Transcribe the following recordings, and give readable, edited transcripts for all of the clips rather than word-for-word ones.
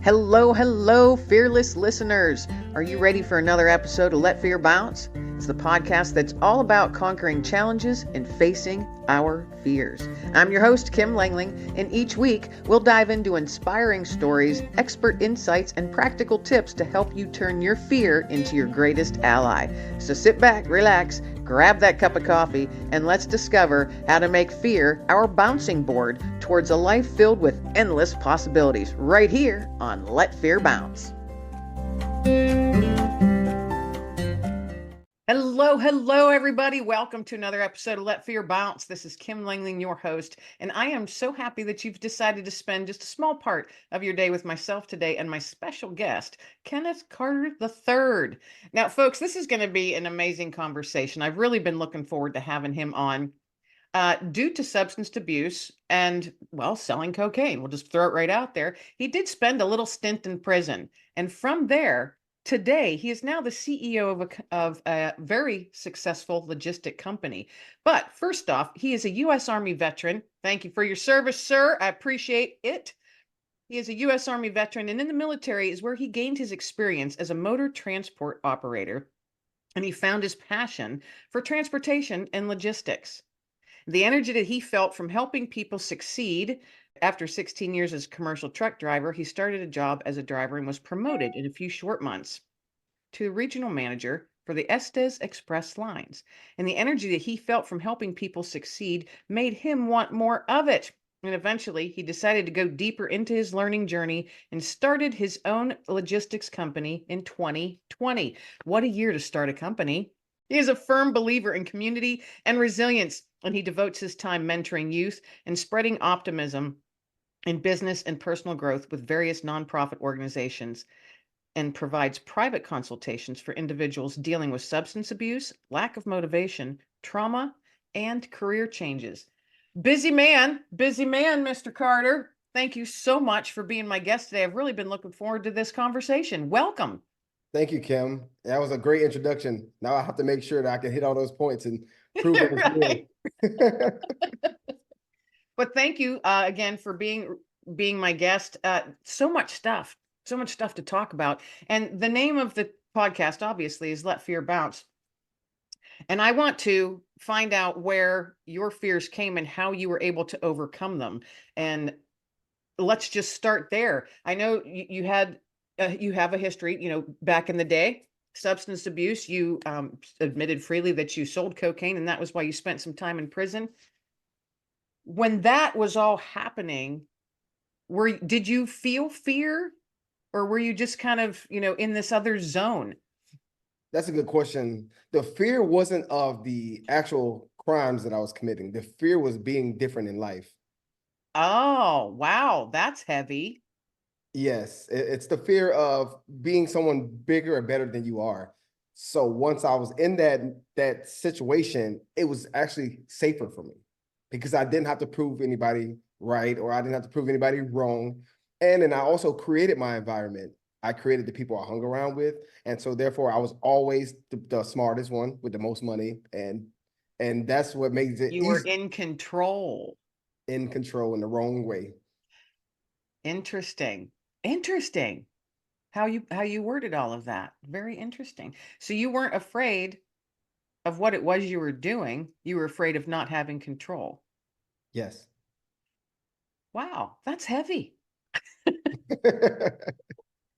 Hello, hello, fearless listeners. Are you ready for another episode of Let Fear Bounce? It's the podcast that's all about conquering challenges and facing our fears. I'm your host, Kim Langling, and each week we'll dive into inspiring stories, expert insights, and practical tips to help you turn your fear into your greatest ally. So sit back, relax, grab that cup of coffee, and let's discover how to make fear our bouncing board towards a life filled with endless possibilities right here on Let Fear Bounce. Hello, everybody. Welcome to another episode of Let Fear Bounce. This is Kim Langling, your host, and I am so happy that you've decided to spend just a small part of your day with myself today and my special guest, Kenneth Carter III. Now, folks, this is going to be an amazing conversation. I've really been looking forward to having him on. Due to substance abuse and, well, selling cocaine, we'll just throw it right out there, he did spend a little stint in prison. And from there, today, he is now the CEO of a very successful logistic company. But first off, he is a U.S. Army veteran. Thank you for your service, sir. I appreciate it. He is a U.S. Army veteran, and in the military is where he gained his experience as a motor transport operator. And he found his passion for transportation and logistics. The energy that he felt from helping people succeed. After 16 years as a commercial truck driver, he started a job as a driver and was promoted in a few short months to regional manager for the Estes Express lines. And the energy that he felt from helping people succeed made him want more of it. And eventually, he decided to go deeper into his learning journey and started his own logistics company in 2020. What a year to start a company. He is a firm believer in community and resilience, and he devotes his time mentoring youth and spreading optimism in business and personal growth with various nonprofit organizations, and provides private consultations for individuals dealing with substance abuse, lack of motivation, trauma, and career changes. Busy man, Mr. Carter. Thank you so much for being my guest today. I've really been looking forward to this conversation. Welcome. Thank you, Kim. That was a great introduction. Now I have to make sure that I can hit all those points and prove it Right. But thank you again for being my guest. So much stuff to talk about. And the name of the podcast, obviously, is Let Fear Bounce. And I want to find out where your fears came and how you were able to overcome them. And let's just start there. I know you have a history, back in the day, substance abuse. You admitted freely that you sold cocaine, and that was why you spent some time in prison. When that was all happening, did you feel fear, or were you just kind of, in this other zone? That's a good question. The fear wasn't of the actual crimes that I was committing. The fear was being different in life. Oh, wow, that's heavy. Yes, it's the fear of being someone bigger or better than you are. So once I was in that situation, it was actually safer for me because I didn't have to prove anybody right, or I didn't have to prove anybody wrong. And then I also created my environment. I created the people I hung around with. And so therefore I was always the smartest one with the most money. And that's what makes it You were easy. in control. In control in the wrong way. Interesting. How you worded all of that. Very interesting. So you weren't afraid of what it was you were doing. You were afraid of not having control. Yes. Wow, that's heavy.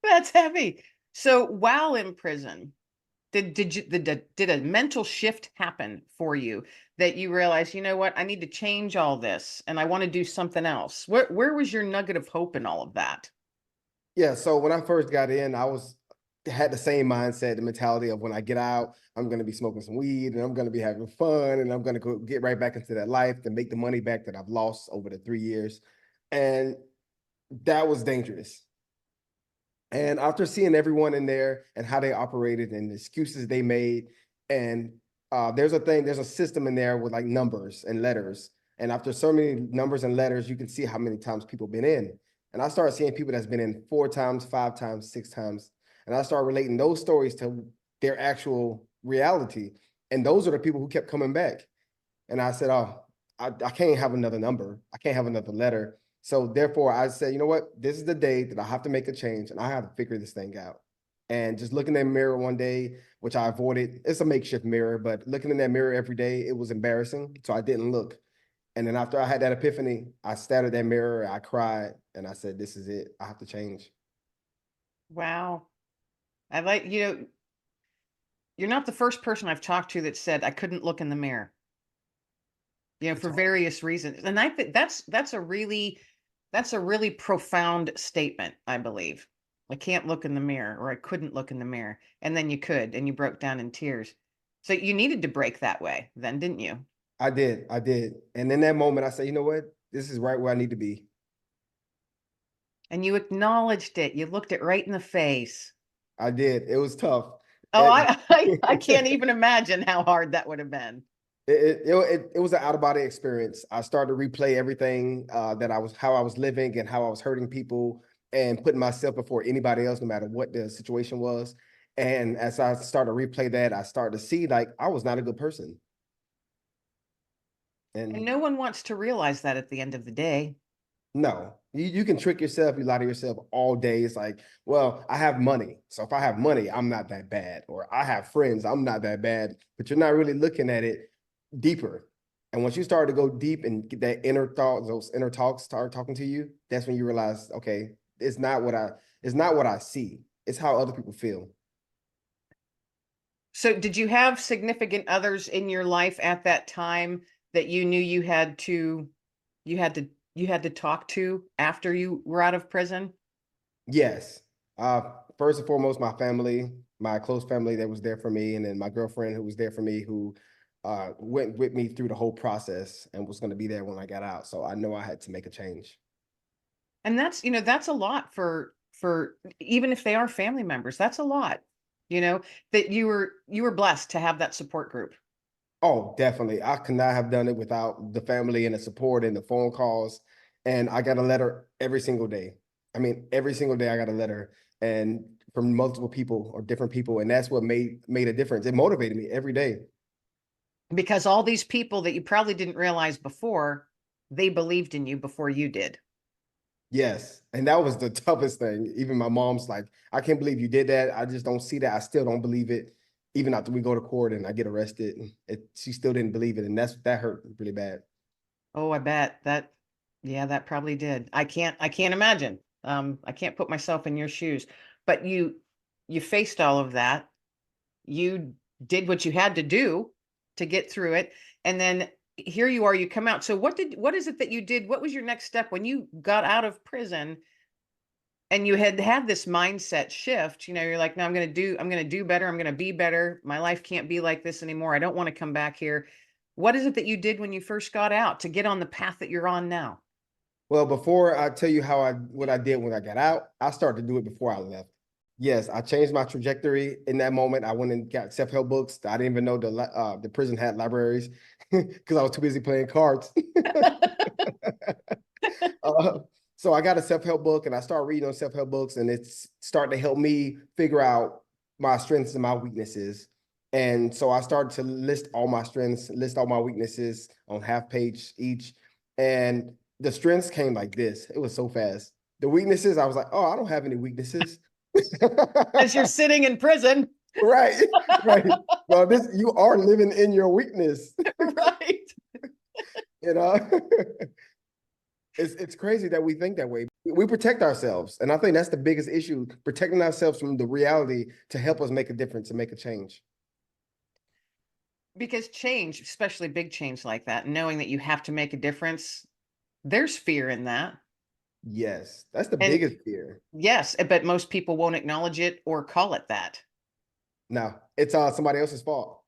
That's heavy. So while in prison, did a mental shift happen for you that you realized, you know what, I need to change all this and I want to do something else? Where was your nugget of hope in all of that? Yeah, so when I first got in, had the same mindset, the mentality of when I get out, I'm going to be smoking some weed and I'm going to be having fun and I'm going to go get right back into that life to make the money back that I've lost over the 3 years. And that was dangerous. And after seeing everyone in there and how they operated and the excuses they made, and there's a system in there with like numbers and letters. And after so many numbers and letters, you can see how many times people been in. And I started seeing people that's been in 4 times, 5 times, 6 times. And I started relating those stories to their actual reality. And those are the people who kept coming back. And I said, oh, I can't have another number. I can't have another letter. So therefore I said, you know what, this is the day that I have to make a change and I have to figure this thing out. And just looking in the mirror one day, which I avoided, it's a makeshift mirror, but looking in that mirror every day, it was embarrassing. So I didn't look. And then after I had that epiphany, I stared at that mirror, I cried, and I said, this is it. I have to change. Wow. I like, you're not the first person I've talked to that said I couldn't look in the mirror, It's for hard. various reasons. And I think that's a really profound statement, I believe. I can't look in the mirror, or I couldn't look in the mirror. And then you could, and you broke down in tears. So you needed to break that way then, didn't you? I did. And in that moment, I said, you know what? This is right where I need to be. And you acknowledged it. You looked it right in the face. I did. It was tough. Oh, I can't even imagine how hard that would have been. It was an out of body experience. I started to replay everything that how I was living and how I was hurting people and putting myself before anybody else, no matter what the situation was. And as I started to replay that, I started to see like I was not a good person. And And no one wants to realize that at the end of the day. no, you can trick yourself, you lie to yourself all day. It's like, well, I have money. So if I have money, I'm not that bad. Or I have friends, I'm not that bad. But you're not really looking at it deeper. And once you start to go deep and get that inner thought, those inner talks start talking to you, that's when you realize, okay, it's not what I see. It's how other people feel. So did you have significant others in your life at that time that you knew you had to you had to talk to after you were out of prison? Yes. First and foremost, my family, my close family that was there for me, and then my girlfriend who was there for me, who went with me through the whole process and was going to be there when I got out. So I know I had to make a change. And that's a lot for even if they are family members, that's a lot, that you were blessed to have that support group. Oh, definitely. I could not have done it without the family and the support and the phone calls. And I got a letter every single day. I mean, every single day I got a letter and from multiple people or different people. And that's what made a difference. It motivated me every day. Because all these people that you probably didn't realize before, they believed in you before you did. Yes. And that was the toughest thing. Even my mom's like, I can't believe you did that. I just don't see that. I still don't believe it. Even after we go to court and I get arrested, she still didn't believe it. And that hurt really bad. Oh, I bet that, yeah, that probably did. I can't imagine. I can't put myself in your shoes, but you faced all of that. You did what you had to do to get through it. And then here you are, you come out. So what is it that you did? What was your next step when you got out of prison and you had this mindset shift? You're like, no, I'm going to do better. I'm going to be better. My life can't be like this anymore. I don't want to come back here. What is it that you did when you first got out to get on the path that you're on now? Well, before I tell you what I did when I got out, I started to do it before I left. Yes, I changed my trajectory in that moment. I went and got self-help books. I didn't even know the prison had libraries because I was too busy playing cards. uh, so I got a self-help book and I started reading on self-help books, and it's starting to help me figure out my strengths and my weaknesses. And so I started to list all my strengths, list all my weaknesses on half page each. And the strengths came like this. It was so fast. The weaknesses, I was like, oh, I don't have any weaknesses. As you're sitting in prison. Right, right. Well, you are living in your weakness. Right. You know, it's crazy that we think that way. We protect ourselves, and I think that's the biggest issue: protecting ourselves from the reality to help us make a difference and make a change. Because change, especially big change like that, knowing that you have to make a difference, there's fear in that. Yes, that's the And biggest fear. yes, but most people won't acknowledge it or call it that. No, it's somebody else's fault.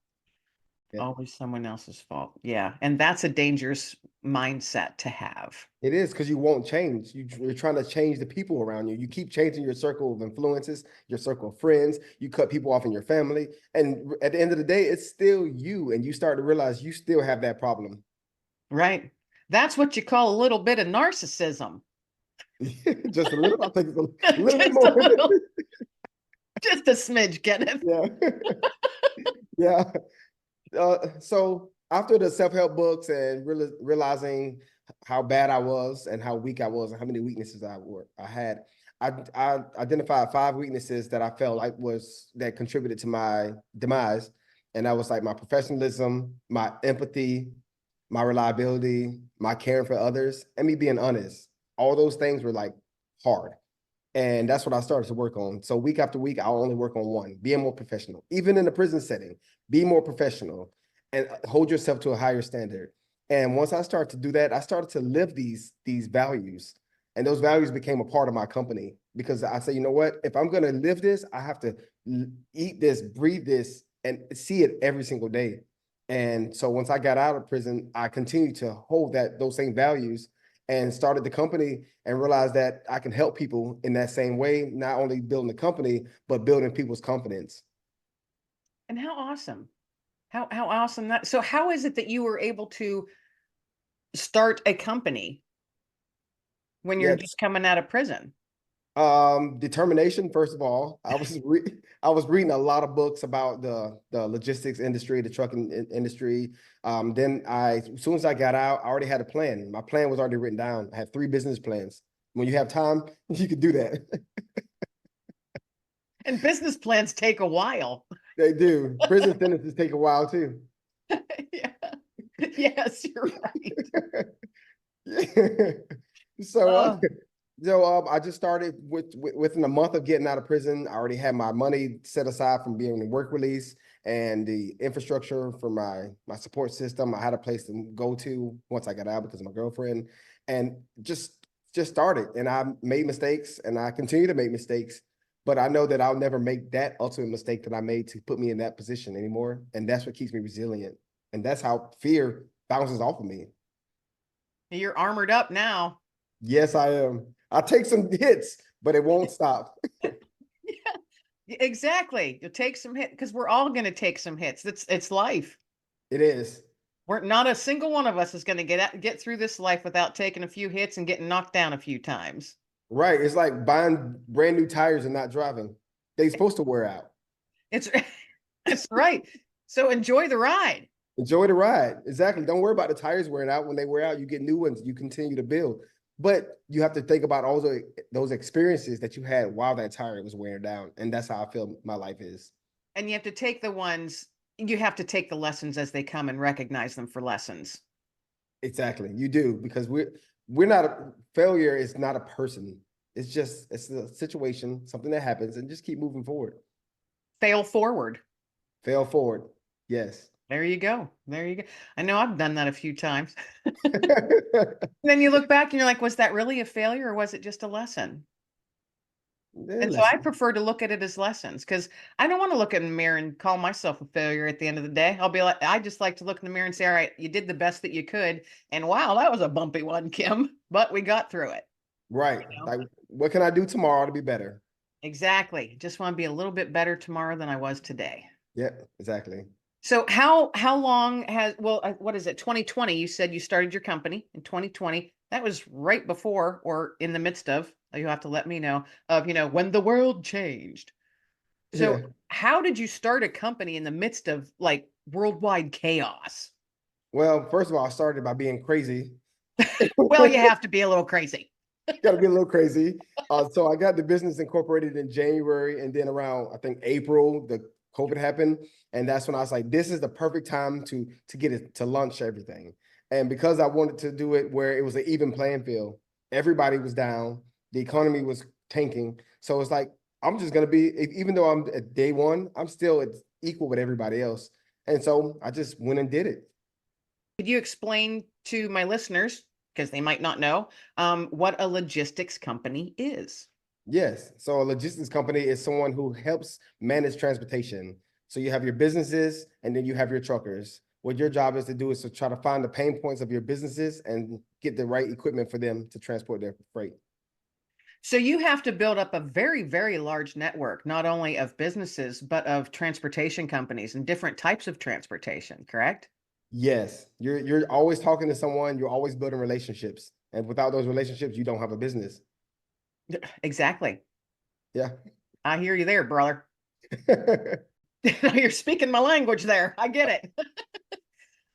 Yeah, Always someone else's fault. Yeah. And that's a dangerous mindset to have. it is, because you won't change. You're trying to change the people around you. You keep changing your circle of influences, your circle of friends. You cut people off in your family, and at the end of the day, it's still you. And you start to realize you still have that problem. Right. That's what you call a little bit of narcissism. Just a little. I think it's a little bit Just a more. little, just a smidge, Kenneth. Yeah, yeah. So after the self-help books and realizing how bad I was and how weak I was and how many weaknesses I had. I identified 5 weaknesses that I felt like that contributed to my demise. And that was like my professionalism, my empathy, my reliability, my caring for others, and me being honest. All those things were like hard. And that's what I started to work on. So week after week, I'll only work on one, being more professional. Even in the prison setting, be more professional and hold yourself to a higher standard. And once I started to do that, I started to live these values. And those values became a part of my company because I say, you know what? If I'm going to live this, I have to eat this, breathe this, and see it every single day. And so once I got out of prison, I continued to hold those same values and started the company and realized that I can help people in that same way, not only building the company, but building people's confidence. And how awesome. How awesome that. So how is it that you were able to start a company when you're Yes. just coming out of prison? Determination, first of all. I was reading a lot of books about the logistics industry, the trucking industry. Then as soon as I got out, I already had a plan. My plan was already written down. I had 3 business plans. When you have time, you can do that. And business plans take a while. They do. Prison sentences take a while too. Yeah. Yes, you're right. So, Oh, I just started within a month of getting out of prison. I already had my money set aside from being in work release and the infrastructure for my support system. I had a place to go to once I got out because of my girlfriend, and just started. And I made mistakes, and I continue to make mistakes. But I know that I'll never make that ultimate mistake that I made to put me in that position anymore. And that's what keeps me resilient. And that's how fear bounces off of me. you're armored up now. Yes, I am. I take some hits, but it won't stop. Yeah, exactly. You'll take some hit because we're all going to take some hits. It's life. It is. We're not a single one of us is going to get through this life without taking a few hits and getting knocked down a few times. Right. It's like buying brand new tires and not driving. They're supposed to wear out. It's that's right. So enjoy the ride. Enjoy the ride. Exactly. Don't worry about the tires wearing out. When they wear out, you get new ones. You continue to build. But you have to think about all those experiences that you had while that tire was wearing down. And that's how I feel my life is. And you have to take you have to take the lessons as they come and recognize them for lessons. Exactly. You do, because we're not failure is not a person. It's a situation, something that happens, and just keep moving forward. Fail forward. Fail forward. Yes. There you go. There you go. I know I've done that a few times. Then you look back and you're like, was that really a failure or was it just a lesson? And so I Listen. prefer to look at it as lessons because I don't want to look in the mirror and call myself a failure at the end of the day. I'll be like, I just like to look in the mirror and say, all right, you did the best that you could. And wow, that was a bumpy one, Kim, but we got through it. Right. You know? Like, what can I do tomorrow to be better? Exactly. Just want to be a little bit better tomorrow than I was today. Yep, exactly. So how long has what is it 2020 you said you started your company in 2020 that was right before or in the midst of you have to let me know of when the world changed. So Yeah. how did you start a company in the midst of like worldwide chaos? Well, first of all, I started by being crazy. Well, you have to be a little crazy. Got to be a little crazy. So I got the business incorporated in January, and then around I think April, the COVID happened, and that's when I was like, "This is the perfect time to get it to launch everything." And because I wanted to do it where it was an even playing field, everybody was down, the economy was tanking, so it's like I'm just gonna be, even though I'm at day one, I'm still equal with everybody else, and so I just went and did it. Could you explain to my listeners, because they might not know, what a logistics company is? Yes. So a logistics company is someone who helps manage transportation. So you have your businesses and then you have your truckers. What your job is to do is to try to find the pain points of your businesses and get the right equipment for them to transport their freight. So you have to build up a very, very large network, not only of businesses, but of transportation companies and different types of transportation, correct? Yes. You're always talking to someone, you're always building relationships. And without those relationships, you don't have a business. Exactly. Yeah. I hear you there, brother. You're speaking my language there. I get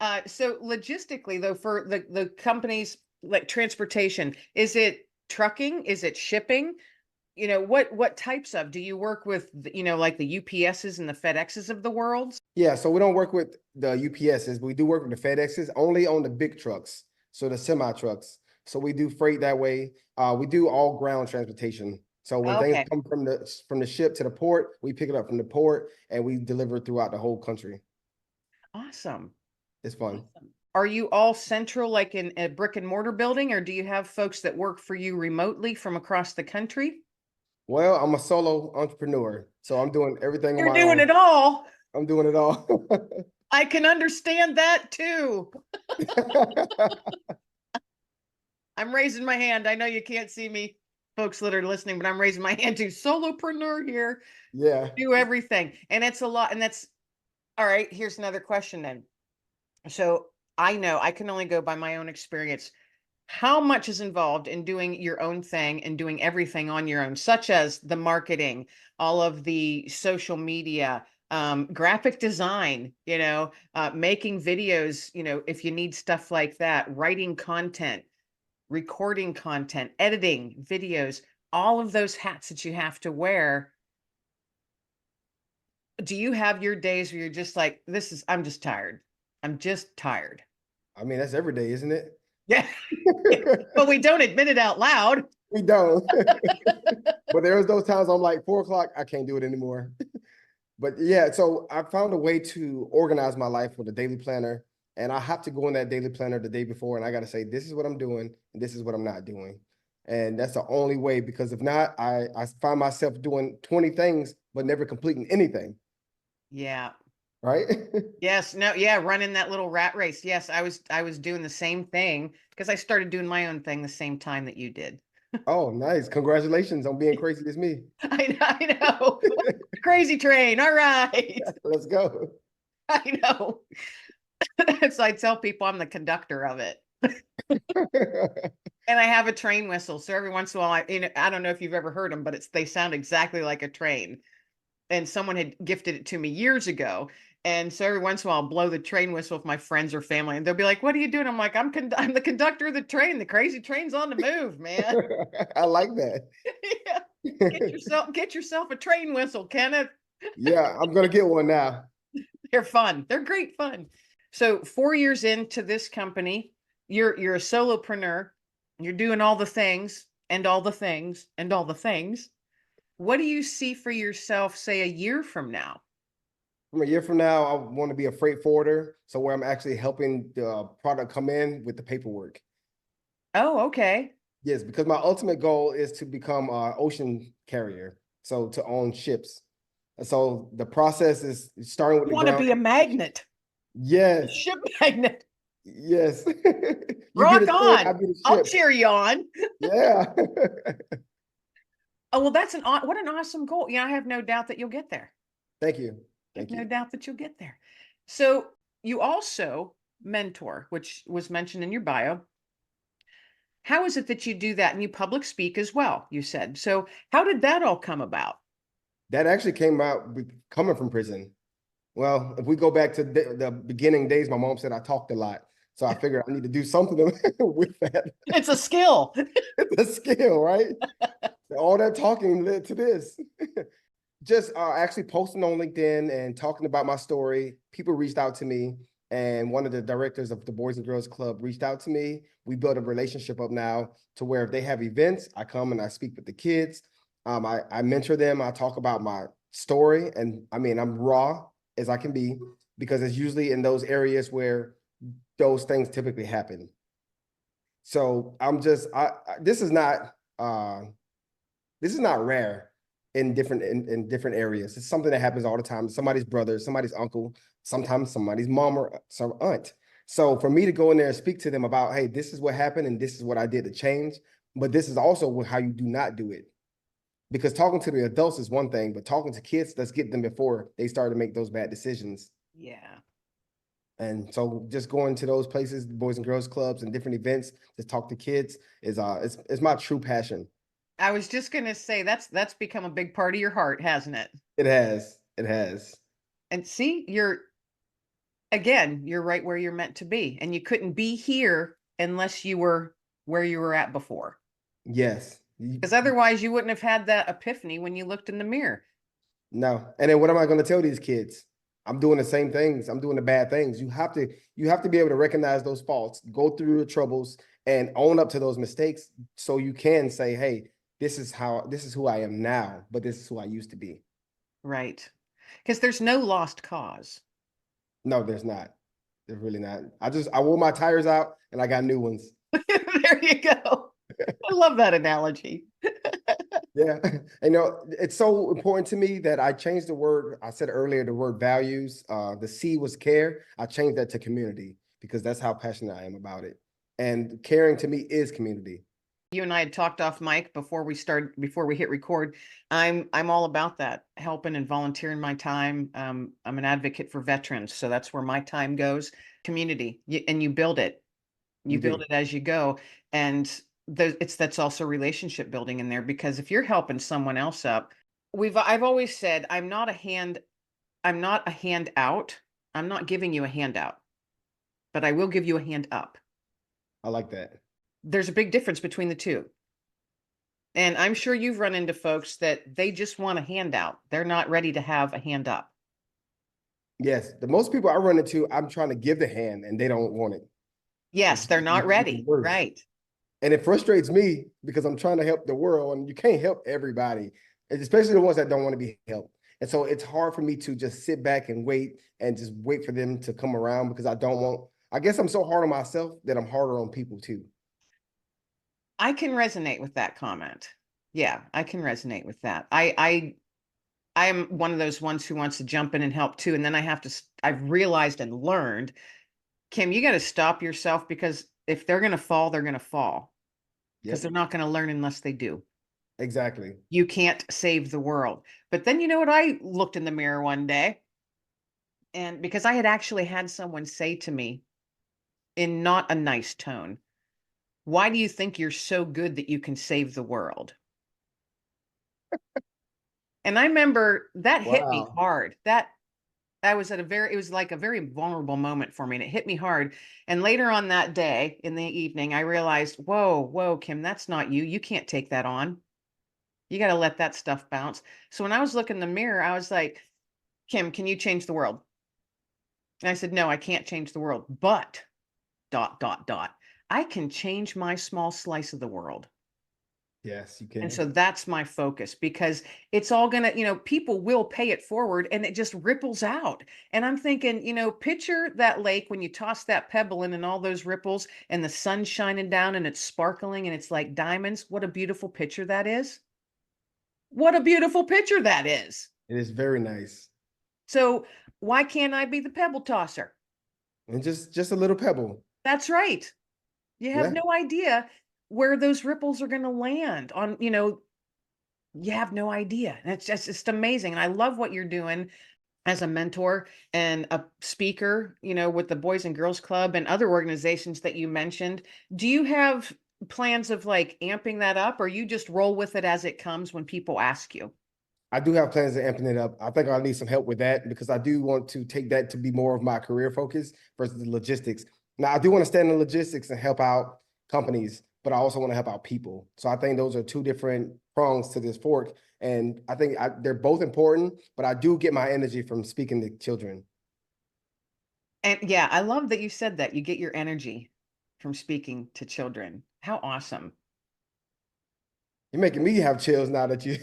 it. So logistically, though, for the companies like transportation, is it trucking? Is it shipping? What types of, do you work with, like the UPSs and the FedExes of the world? Yeah, so we don't work with the UPSs, but we do work with the FedExes only on the big trucks, so the semi trucks. So we do freight that way. We do all ground transportation. So when things Okay. come from the ship to the port, we pick it up from the port and we deliver it throughout the whole country. Awesome. It's fun. Awesome. Are you all central, like in a brick and mortar building, or do you have folks that work for you remotely from across the country? Well, I'm a solo entrepreneur, so I'm doing everything on You're my doing own. it all. I'm doing it all. I can understand that too. I'm raising my hand. I know you can't see me, folks that are listening, but I'm raising my hand too. Solopreneur here, Yeah. do everything. And it's a lot. And that's all right. Here's another question then. So I know I can only go by my own experience. How much is involved in doing your own thing and doing everything on your own, such as the marketing, all of the social media, graphic design, making videos, if you need stuff like that, writing content, recording content, editing videos, all of those hats that you have to wear. Do you have your days where you're just like, I'm just tired. I'm just tired. I mean, that's every day, isn't it? Yeah. But we don't admit it out loud. We don't. But there's those times I'm like 4 o'clock, I can't do it anymore. But yeah, so I found a way to organize my life with a daily planner. And I have to go in that daily planner the day before and I got to say, this is what I'm doing and this is what I'm not doing. And that's the only way, because if not, I find myself doing 20 things, but never completing anything. Yeah. Right. Yes. No. Yeah. Running that little rat race. Yes. I was doing the same thing because I started doing my own thing the same time that you did. Oh, nice. Congratulations on being crazy as me. I know. Crazy train. All right. Let's go. I know. So I tell people I'm the conductor of it. And I have a train whistle. So every once in a while, I don't know if you've ever heard them, but they sound exactly like a train. And someone had gifted it to me years ago. And so every once in a while, I'll blow the train whistle with my friends or family, and they'll be like, "What are you doing?" I'm like, I'm the conductor of the train. The crazy train's on the move, man." I like that. Yeah. Get yourself a train whistle, Kenneth. Yeah, I'm gonna get one now. They're fun. They're great fun. So 4 years into this company, you're a solopreneur. You're doing all the things and all the things and all the things. What do you see for yourself, say, a year from now? From a year from now, I want to be a freight forwarder, so where I'm actually helping the product come in with the paperwork. Oh, okay. Yes, because my ultimate goal is to become an ocean carrier, so to own ships. And so the process is starting with You the want to ground. be a magnet, a Yes, ship magnet. yes. You be Rock the train, I on. be the I'll ship. cheer you on. Yeah. Oh, well, what an awesome goal. Yeah, I have no doubt that you'll get there. Thank you. I have Thank no you. doubt that you'll get there. So you also mentor, which was mentioned in your bio. How is it that you do that? And you public speak as well, you said. So how did that all come about? That actually came out coming from prison. Well, if we go back to the beginning days, my mom said I talked a lot. So I figured I need to do something with that. It's a skill. It's a skill, right? All that talking led to this. Just actually posting on LinkedIn and talking about my story. People reached out to me, and one of the directors of the Boys and Girls Club reached out to me. We built a relationship up now to where if they have events, I come and I speak with the kids. I mentor them. I talk about my story, and I mean, I'm raw as I can be because it's usually in those areas where those things typically happen. So I'm just, this is not rare in different areas. It's something that happens all the time. Somebody's brother, somebody's uncle, sometimes somebody's mom or some aunt. So for me to go in there and speak to them about, hey, this is what happened and this is what I did to change, but this is also how you do not do it. Because talking to the adults is one thing, but talking to kids, let's get them before they start to make those bad decisions. Yeah. And so just going to those places, Boys and Girls Clubs and different events to talk to kids is it's my true passion. I was just going to say that's become a big part of your heart, hasn't it? It has. It has. And see, you're right where you're meant to be. And you couldn't be here unless you were where you were at before. Yes. Because otherwise you wouldn't have had that epiphany when you looked in the mirror. No. And then what am I going to tell these kids? I'm doing the same things. I'm doing the bad things. You have to be able to recognize those faults, go through the troubles and own up to those mistakes so you can say, hey, this is who I am now, but this is who I used to be. Right. Because there's no lost cause. No, there's not. There's really not. I wore my tires out and I got new ones. There you go. I love that analogy. Yeah. And it's so important to me that I changed the word. I said earlier the word values. The C was care. I changed that to community because that's how passionate I am about it. And caring to me is community. You and I had talked off mic before we hit record. I'm all about that, helping and volunteering my time. I'm an advocate for veterans, so that's where my time goes. Community, and you build it. You You build do. it as you go, and that's also relationship building in there, because if you're helping someone else up, I've always said I'm not a handout. I'm not giving you a handout, but I will give you a hand up. I like that. There's a big difference between the two. And I'm sure you've run into folks that they just want a handout. They're not ready to have a hand up. Yes. The most people I run into, I'm trying to give the hand and they don't want it. Yes, It's they're not even ready. worse. Right. And it frustrates me because I'm trying to help the world and you can't help everybody, and especially the ones that don't want to be helped. And so it's hard for me to just sit back and just wait for them to come around because I guess I'm so hard on myself that I'm harder on people too. I can resonate with that comment. Yeah, I can resonate with that. I am one of those ones who wants to jump in and help too. And then I've realized and learned, Kim, you got to stop yourself, because if they're going to fall, they're going to fall, because they're Yep, not going to learn unless they do. exactly. You can't save the world. But then, you know what? I looked in the mirror one day, and because I had actually had someone say to me in not a nice tone, "Why do you think you're so good that you can save the world?" And I remember that hit me Wow. hard. It was like a very vulnerable moment for me, and it hit me hard. And later on that day in the evening, I realized, whoa, Kim, that's not you. You can't take that on. You got to let that stuff bounce. So when I was looking in the mirror, I was like, "Kim, can you change the world?" And I said, "No, I can't change the world, but dot, dot, dot. I can change my small slice of the world." Yes, you And can. so that's my focus, because it's all going to, people will pay it forward and it just ripples out. And I'm thinking, picture that lake when you toss that pebble in and all those ripples and the sun's shining down and it's sparkling and it's like diamonds. What a beautiful picture that is. What a beautiful picture that is. It is very nice. So why can't I be the pebble tosser? And just a little pebble. That's right. You have Yeah. no idea where those ripples are going to land on, you have no idea. And it's amazing. And I love what you're doing as a mentor and a speaker, with the Boys and Girls Club and other organizations that you mentioned. Do you have plans of like amping that up, or you just roll with it as it comes when people ask you? I do have plans to amping it up. I think I need some help with that because I do want to take that to be more of my career focus versus the logistics. Now, I do want to stand in logistics and help out companies, but I also want to help out people. So I think those are two different prongs to this fork. And I think they're both important, but I do get my energy from speaking to children. And yeah, I love that you said that. You get your energy from speaking to children. How awesome. You're making me have chills now that you,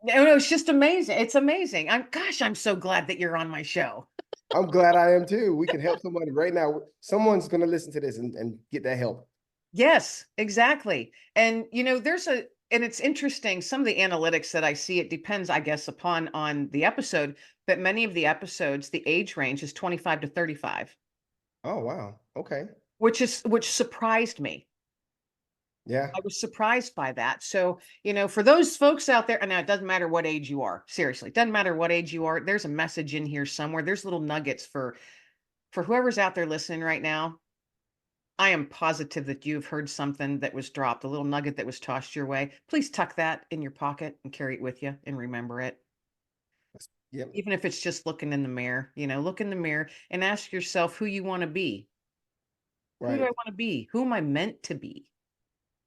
No, it's just amazing. It's amazing. I'm so glad that you're on my show. I'm glad I am too. We can help somebody right now. Someone's going to listen to this and get that help. Yes, exactly. And and it's interesting, some of the analytics that I see, it depends, I guess, upon on the episode, but many of the episodes, the age range is 25 to 35, Oh, wow. Okay. which surprised me. Yeah. I was surprised by that. So, for those folks out there, and now it doesn't matter what age you are, seriously, it doesn't matter what age you are, there's a message in here somewhere. There's little nuggets for whoever's out there listening right now. I am positive that you've heard something that was dropped, a little nugget that was tossed your way. Please tuck that in your pocket and carry it with you and remember it. Yep. Even if it's just looking in the mirror, look in the mirror and ask yourself who you want to be. Who do I Right. want to be? Who am I meant to be?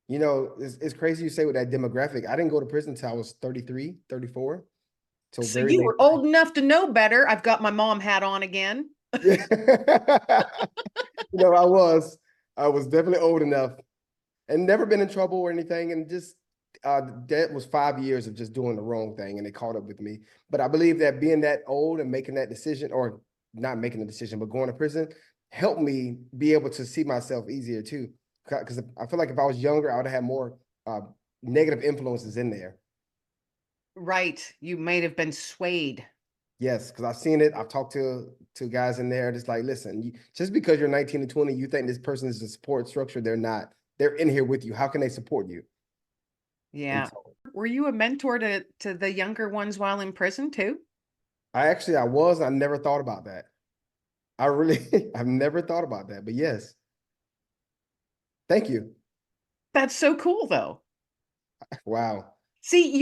You know, it's crazy you say with that demographic. I didn't go to prison until I was 33, 34. So So very you late. were old enough to know better. I've got my mom hat on again. Yeah. You know, I was definitely old enough and never been in trouble or anything. And just that was 5 years of just doing the wrong thing, and it caught up with me. But I believe that being that old and making that decision, or not making the decision, but going to prison, helped me be able to see myself easier too. Because I feel like if I was younger, I would have had more uh, negative influences in there. Right. You might have been swayed. Yes, because I've seen it. I've talked to guys in there. Just like, listen, just because you're 19 and 20, you think this person is a support structure. They're not. They're in here with you. How can they support you? And Yeah. so Were you a mentor to the younger ones while in prison too? I was. I never thought about that. I really, I've never thought about that. But yes, thank you. That's so cool though. Wow. See,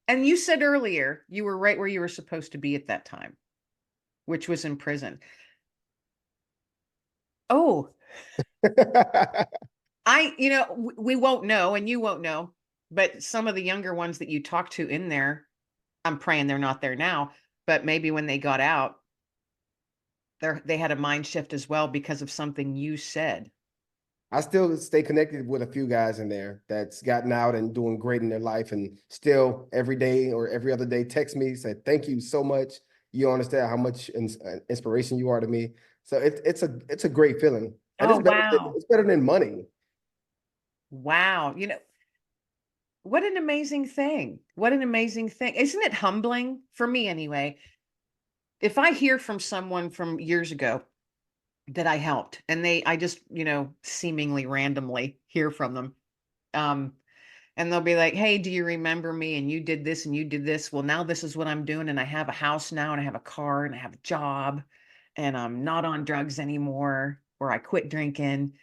you said earlier you were right where you were supposed to be at that time, which was in prison. Oh, we won't know and you won't know, but some of the younger ones that you talk to in there, I'm praying they're not there now, but maybe when they got out, they had a mind shift as well because of something you said. I still stay connected with a few guys in there that's gotten out and doing great in their life, and still every day or every other day text me, say thank you so much. You understand how much inspiration you are to me. So it's a great feeling, and Oh, wow. it's better than money. Wow. What an amazing thing. What an amazing thing. Isn't it humbling for me anyway? If I hear from someone from years ago that I helped and I just, seemingly randomly hear from them. Um, and they'll be like, "Hey, do you remember me? And you did this and you did this. Well, now this is what I'm doing. And I have a house now and I have a car and I have a job and I'm not on drugs anymore or I quit drinking."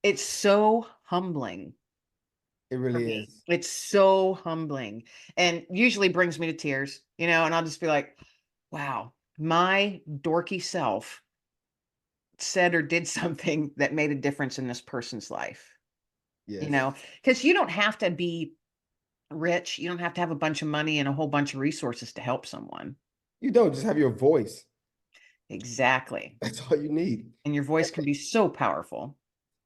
It's so humbling It for really me. is. It's so humbling and usually brings me to tears, and I'll just be like, wow, my dorky self said or did something that made a difference in this person's life, Yes. because you don't have to be rich. You don't have to have a bunch of money and a whole bunch of resources to help someone. You don't just have your voice. Exactly. That's all you need. And your voice can be so powerful.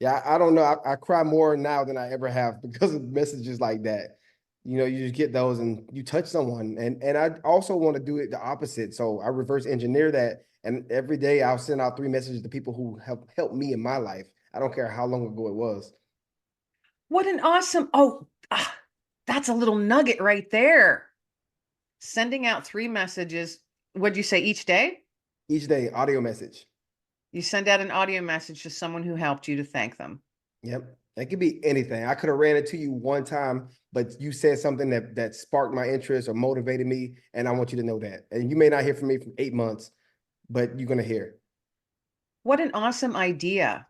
Yeah, I don't know. I cry more now than I ever have because of messages like that. You know, you just get those and you touch someone. And I also want to do it the opposite. So I reverse engineer that. And every day I'll send out 3 messages to people who help me in my life. I don't care how long ago it was. What an awesome, that's a little nugget right there. Sending out 3 messages. What'd you say each day? Each day, audio message. You send out an audio message to someone who helped you to thank them. Yep. That could be anything. I could have ran it to you one time, but you said something that sparked my interest or motivated me, and I want you to know that. And you may not hear from me for 8 months, but you're gonna hear. What an awesome idea.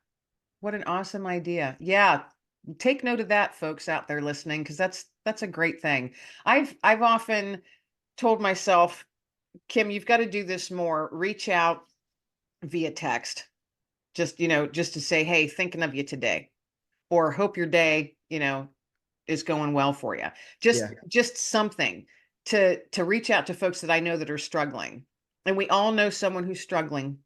What an awesome idea. Yeah. Take note of that, folks out there listening, because that's a great thing. I've often told myself, Kim, you've got to do this more. Reach out via text. Just to say, hey, thinking of you today. Or hope your day, is going well for you. Yeah, Just something to reach out to folks that I know that are struggling. And we all know someone who's struggling.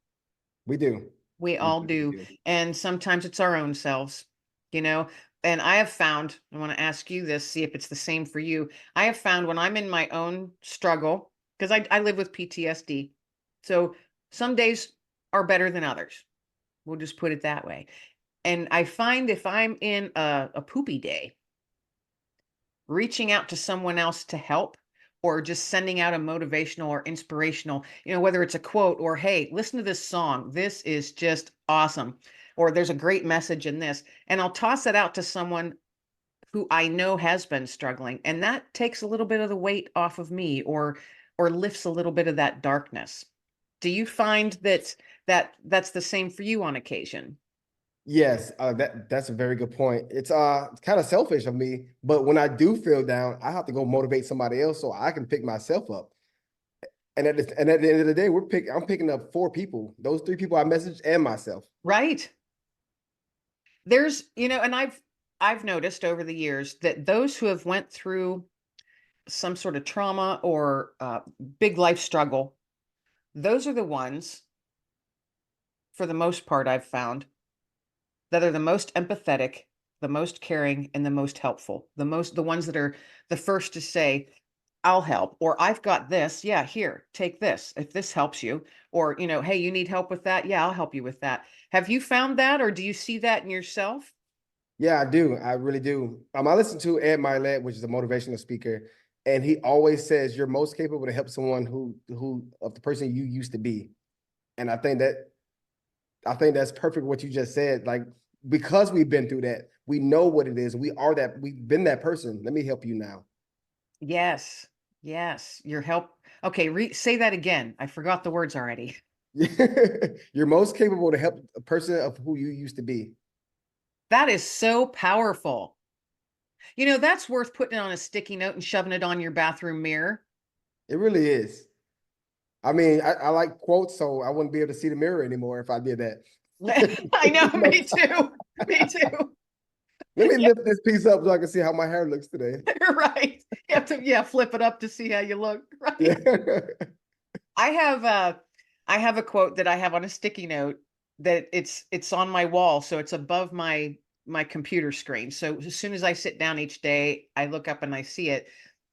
we do. We We all do. We do. do. And sometimes it's our own selves, you know. And I have found, I want to ask you this, see if it's the same for you. I have found when I'm in my own struggle, because I live with PTSD. So some days are better than others. We'll just put it that way. And I find if I'm in a poopy day, reaching out to someone else to help or just sending out a motivational or inspirational, whether it's a quote or, hey, listen to this song. This is just awesome. Or there's a great message in this. And I'll toss it out to someone who I know has been struggling. And that takes a little bit of the weight off of me or lifts a little bit of that darkness. Do you find that's the same for you on occasion? Yes, that's a very good point. It's kind of selfish of me, but when I do feel down, I have to go motivate somebody else so I can pick myself up. And at the end of the day, I'm picking up 4 people. Those 3 people I messaged and myself. Right. There's, and I've noticed over the years that those who have went through some sort of trauma or big life struggle, those are the ones, for the most part, I've found that are the most empathetic, the most caring, and the most helpful. The ones that are the first to say, I'll help, or I've got this. Yeah, here, take this if this helps you. Or, hey, you need help with that? Yeah, I'll help you with that. Have you found that, or do you see that in yourself? Yeah, I do. I really do. I listen to Ed Milet, which is a motivational speaker, and he always says you're most capable to help someone who of the person you used to be. And I think that's perfect what you just said. Like, because we've been through that, we know what it is. We've been that person. Let me help you now. Yes. Yes. Your help. Okay, say that again. I forgot the words already. You're most capable to help a person of who you used to be. That is so powerful. That's worth putting on a sticky note and shoving it on your bathroom mirror. It really is. I mean, I like quotes, so I wouldn't be able to see the mirror anymore if I did that. I know, No. me too. Me too. Let me Yeah, lift this piece up so I can see how my hair looks today. right. You have to, flip it up to see how you look. Yeah. Right. I have a quote that I have on a sticky note that it's on my wall, so it's above my computer screen. So as soon as I sit down each day, I look up and I see it,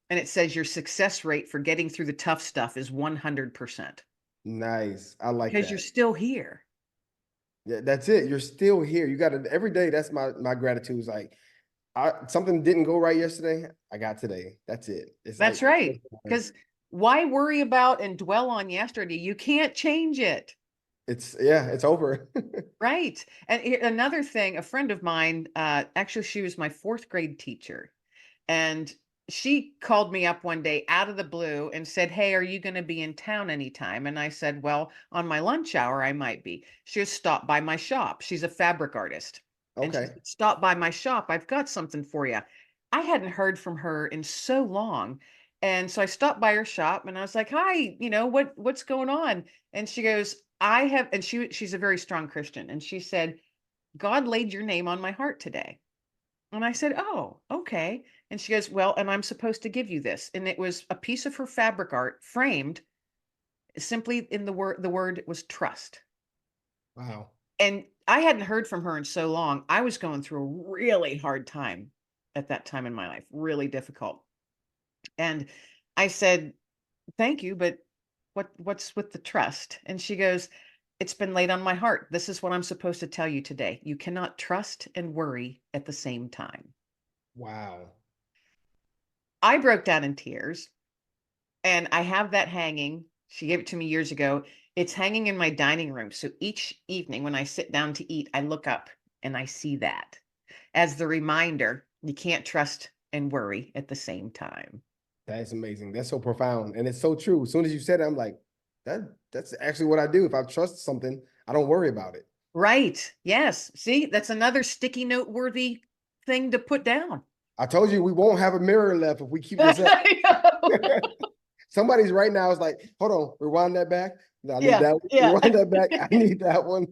and it says your success rate for getting through the tough stuff is 100% Nice. I like because you're that. still here. Yeah, that's it. You're still here. You got to every day. That's my gratitude. Is like something didn't go right yesterday. I got today. That's it. It's like That's right. Because why worry about and dwell on yesterday? You can't change it. it's over. Right. And another thing, a friend of mine, actually, she was my fourth grade teacher. And she called me up one day out of the blue and said, Hey, are you going to be in town anytime? And I said, Well, on my lunch hour, I might be. She just stopped by my shop. She's a fabric artist. And she Okay. said, Stop by my shop. I've got something for you. I hadn't heard from her in so long. And so I stopped by her shop and I was like, Hi, what's going on? And she goes, I have, and she's a very strong Christian. And she said, God laid your name on my heart today. And I said, Oh, okay. And she goes, Well, and I'm supposed to give you this. And it was a piece of her fabric art framed simply in the word was trust. Wow. And I hadn't heard from her in so long. I was going through a really hard time at that time in my life, really difficult. And I said, Thank you, but what's with the trust? And she goes, It's been laid on my heart. This is what I'm supposed to tell you today. You cannot trust and worry at the same time. Wow. I broke down in tears. And I have that hanging. She gave it to me years ago. It's hanging in my dining room. So each evening when I sit down to eat, I look up and I see that as the reminder you can't trust and worry at the same time. That's amazing. That's so profound. And it's so true. As soon as you said it, I'm like, that's actually what I do. If I trust something, I don't worry about it. Right. Yes. See, that's another sticky note worthy thing to put down. I told you we won't have a mirror left if we keep this up. I know. Somebody's right now is like, hold on, rewind that back. No, I need Yeah. that one. Yeah. Rewind that back. I need that one.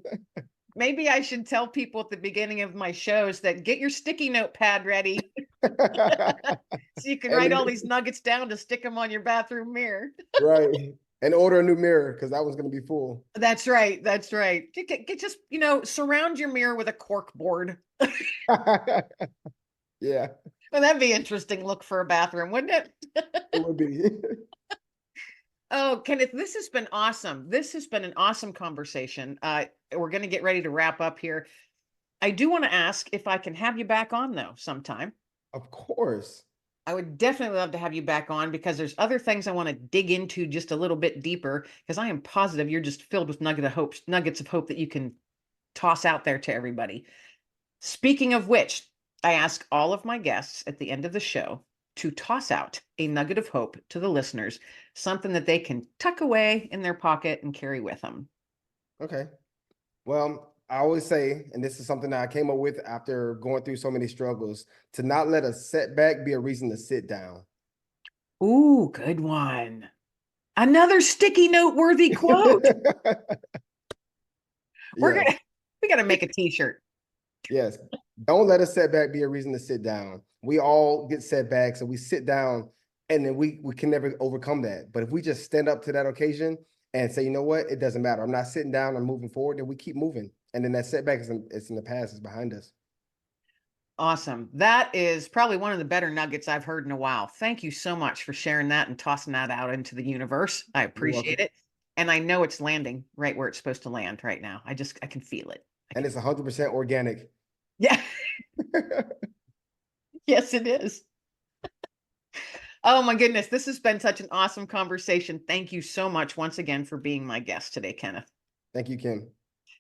Maybe I should tell people at the beginning of my shows that get your sticky note pad ready so you can write all and these nuggets down to stick them on your bathroom mirror. right. And order a new mirror because that one's gonna be full. That's right. That's right. Just, surround your mirror with a cork board. Yeah, Well, that'd be interesting look for a bathroom, wouldn't it? it would be. Oh, Kenneth, this has been awesome. This has been an awesome conversation. We're going to get ready to wrap up here. I do want to ask if I can have you back on, though, sometime. Of course. I would definitely love to have you back on because there's other things I want to dig into just a little bit deeper because I am positive you're just filled with nuggets of hope that you can toss out there to everybody. Speaking of which, I ask all of my guests at the end of the show to toss out a nugget of hope to the listeners, something that they can tuck away in their pocket and carry with them. Okay. Well, I always say, and this is something that I came up with after going through so many struggles, to not let a setback be a reason to sit down. Ooh, good one. Another sticky note worthy quote. We're Yes. gonna we gotta make a t-shirt. Yes. Don't let a setback be a reason to sit down. We all get setbacks and we sit down and then we can never overcome that. But if we just stand up to that occasion and say, you know what, it doesn't matter. I'm not sitting down, I'm moving forward, then we keep moving. And then that setback it's in the past, it's behind us. Awesome. That is probably one of the better nuggets I've heard in a while. Thank you so much for sharing that and tossing that out into the universe. I You're appreciate welcome. it. And I know it's landing right where it's supposed to land right now. I can feel it. And it's 100% organic. Yeah. Yes, it is. Oh my goodness. This has been such an awesome conversation. Thank you so much once again for being my guest today, Kenneth. Thank you, Kim.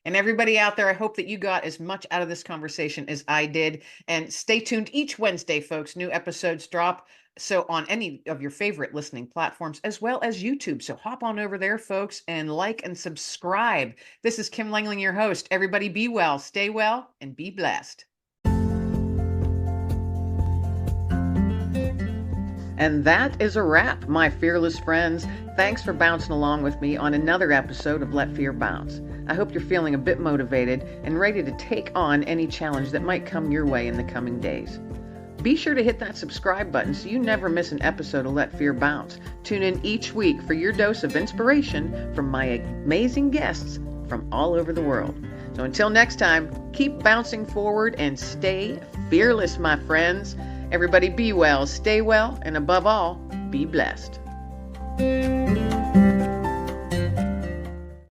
And everybody out there, I hope that you got as much out of this conversation as I did. And stay tuned each Wednesday, folks. New episodes drop. So on any of your favorite listening platforms, as well as YouTube. So hop on over there, folks, and like and subscribe. This is Kim Langling, your host. Everybody be well, stay well, and be blessed. And that is a wrap, my fearless friends. Thanks for bouncing along with me on another episode of Let Fear Bounce. I hope you're feeling a bit motivated and ready to take on any challenge that might come your way in the coming days. Be sure to hit that subscribe button so you never miss an episode of Let Fear Bounce. Tune in each week for your dose of inspiration from my amazing guests from all over the world. So until next time, keep bouncing forward and stay fearless, my friends. Everybody be well, stay well, and above all, be blessed.